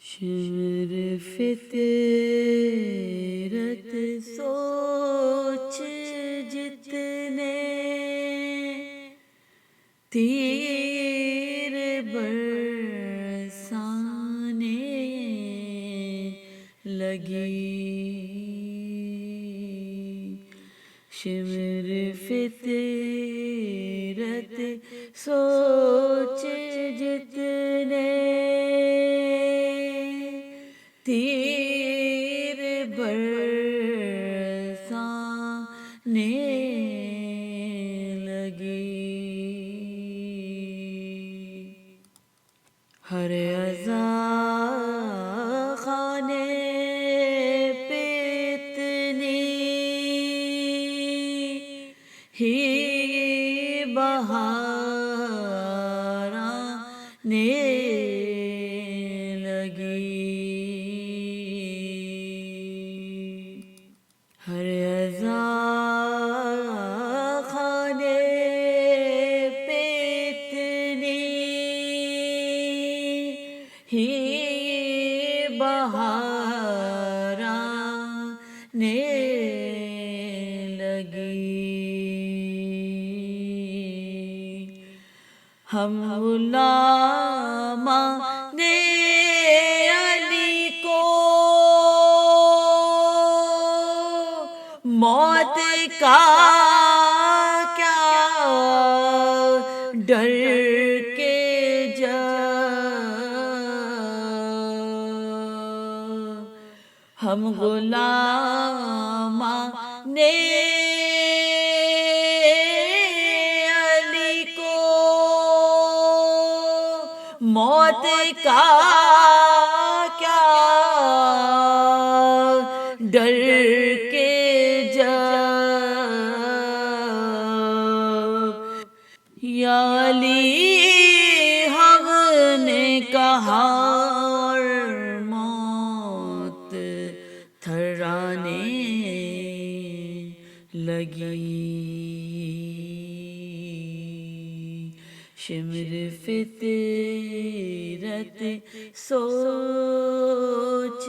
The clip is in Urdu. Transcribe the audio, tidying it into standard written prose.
شمر فطرت سوچ جتنے تیر برسانے لگی، شمر فطرت سوچ جتنے تیر برسانے لگی، ہر عزاخانے پہ اتنی ہی بہار آنے لگی، ہر عزاخانے پہ اتنی ہی بہار آنے لگی، ہم غلامان علی کو موت کا کیا ڈر کے ہم غلامان علی کو موت کا کیا ڈر کے یا علی حق نے کہا اور موت تھرانے لگی، شمر فطرت سوچ